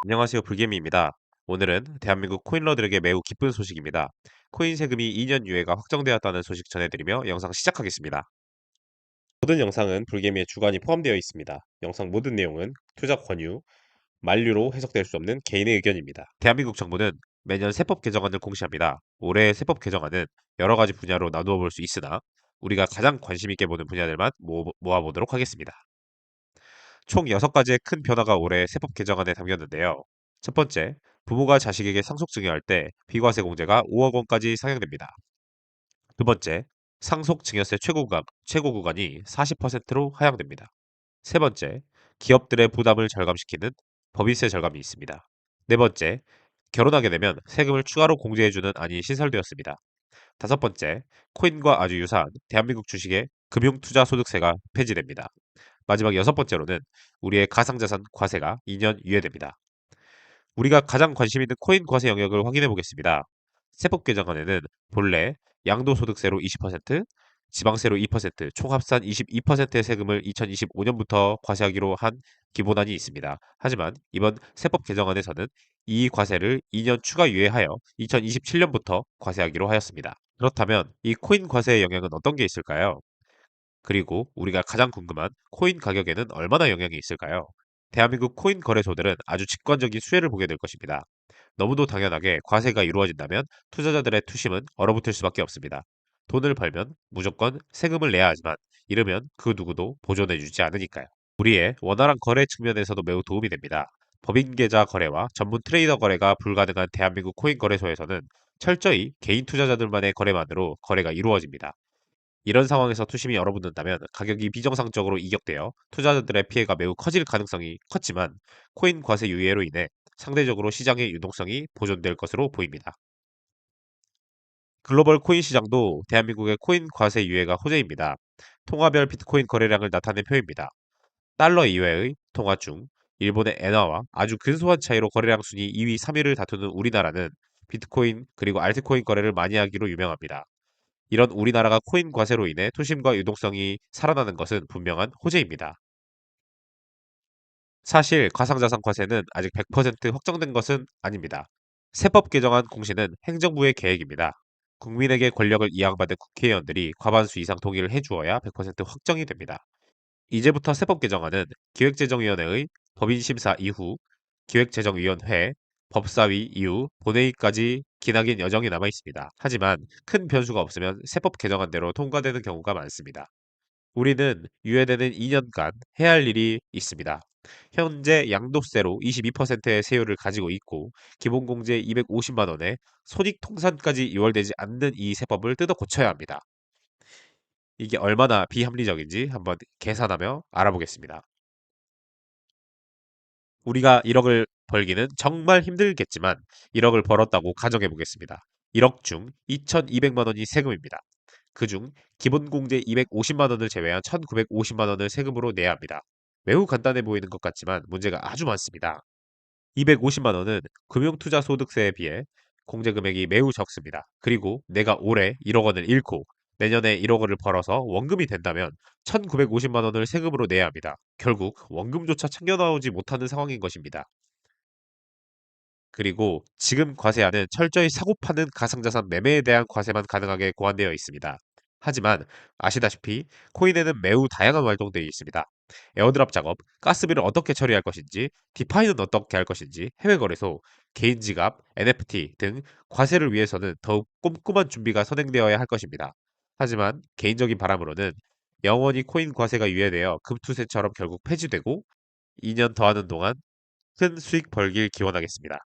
안녕하세요. 불개미입니다. 오늘은 대한민국 코인러들에게 매우 기쁜 소식입니다. 코인 세금이 2년 유예가 확정되었다는 소식 전해드리며 영상 시작하겠습니다. 모든 영상은 불개미의 주관이 포함되어 있습니다. 영상 모든 내용은 투자 권유, 만류로 해석될 수 없는 개인의 의견입니다. 대한민국 정부는 매년 세법 개정안을 공시합니다. 올해의 세법 개정안은 여러 가지 분야로 나누어 볼 수 있으나 우리가 가장 관심 있게 보는 분야들만 모아보도록 하겠습니다. 총 6가지의 큰 변화가 올해 세법 개정안에 담겼는데요. 첫 번째, 부모가 자식에게 상속증여할 때 비과세 공제가 5억 원까지 상향됩니다. 두 번째, 상속증여세 최고 구간이 40%로 하향됩니다. 세 번째, 기업들의 부담을 절감시키는 법인세 절감이 있습니다. 네 번째, 결혼하게 되면 세금을 추가로 공제해주는 안이 신설되었습니다. 다섯 번째, 코인과 아주 유사한 대한민국 주식의 금융투자소득세가 폐지됩니다. 마지막 여섯 번째로는 우리의 가상자산 과세가 2년 유예됩니다. 우리가 가장 관심 있는 코인 과세 영역을 확인해 보겠습니다. 세법 개정안에는 본래 양도소득세로 20%, 지방세로 2%, 총 합산 22%의 세금을 2025년부터 과세하기로 한 기본안이 있습니다. 하지만 이번 세법 개정안에서는 이 과세를 2년 추가 유예하여 2027년부터 과세하기로 하였습니다. 그렇다면 이 코인 과세의 영향은 어떤 게 있을까요? 그리고 우리가 가장 궁금한 코인 가격에는 얼마나 영향이 있을까요? 대한민국 코인 거래소들은 아주 직관적인 수혜를 보게 될 것입니다. 너무도 당연하게 과세가 이루어진다면 투자자들의 투심은 얼어붙을 수밖에 없습니다. 돈을 벌면 무조건 세금을 내야 하지만 이러면 그 누구도 보존해주지 않으니까요. 우리의 원활한 거래 측면에서도 매우 도움이 됩니다. 법인 계좌 거래와 전문 트레이더 거래가 불가능한 대한민국 코인 거래소에서는 철저히 개인 투자자들만의 거래만으로 거래가 이루어집니다. 이런 상황에서 투심이 얼어붙는다면 가격이 비정상적으로 이격되어 투자자들의 피해가 매우 커질 가능성이 컸지만 코인 과세 유예로 인해 상대적으로 시장의 유동성이 보존될 것으로 보입니다. 글로벌 코인 시장도 대한민국의 코인 과세 유예가 호재입니다. 통화별 비트코인 거래량을 나타낸 표입니다. 달러 이외의 통화 중 일본의 엔화와 아주 근소한 차이로 거래량 순위 2위, 3위를 다투는 우리나라는 비트코인 그리고 알트코인 거래를 많이 하기로 유명합니다. 이런 우리나라가 코인 과세로 인해 투심과 유동성이 살아나는 것은 분명한 호재입니다. 사실 가상자산 과세는 아직 100% 확정된 것은 아닙니다. 세법 개정안 공시는 행정부의 계획입니다. 국민에게 권력을 이양받은 국회의원들이 과반수 이상 동의를 해주어야 100% 확정이 됩니다. 이제부터 세법 개정안은 기획재정위원회의 법인심사 이후 기획재정위원회, 법사위 이후 본회의까지 기나긴 여정이 남아 있습니다. 하지만 큰 변수가 없으면 세법 개정안대로 통과되는 경우가 많습니다. 우리는 유예되는 2년간 해야 할 일이 있습니다. 현재 양도세로 22%의 세율을 가지고 있고 기본공제 250만 원에 손익통산까지 이월되지 않는 이 세법을 뜯어 고쳐야 합니다. 이게 얼마나 비합리적인지 한번 계산하며 알아보겠습니다. 우리가 1억을 벌기는 정말 힘들겠지만 1억을 벌었다고 가정해 보겠습니다. 1억 중 2,200만 원이 세금입니다. 그중 기본공제 250만 원을 제외한 1,950만 원을 세금으로 내야 합니다. 매우 간단해 보이는 것 같지만 문제가 아주 많습니다. 250만 원은 금융투자소득세에 비해 공제 금액이 매우 적습니다. 그리고 내가 올해 1억 원을 잃고 내년에 1억 원을 벌어서 원금이 된다면 1,950만 원을 세금으로 내야 합니다. 결국 원금조차 챙겨 나오지 못하는 상황인 것입니다. 그리고 지금 과세안은 철저히 사고 파는 가상자산 매매에 대한 과세만 가능하게 고안되어 있습니다. 하지만 아시다시피 코인에는 매우 다양한 활동들이 있습니다. 에어드랍 작업, 가스비를 어떻게 처리할 것인지, 디파이는 어떻게 할 것인지, 해외 거래소, 개인 지갑, NFT 등 과세를 위해서는 더욱 꼼꼼한 준비가 선행되어야 할 것입니다. 하지만 개인적인 바람으로는 영원히 코인 과세가 유예되어 금투세처럼 결국 폐지되고 2년 더 하는 동안 큰 수익 벌길 기원하겠습니다.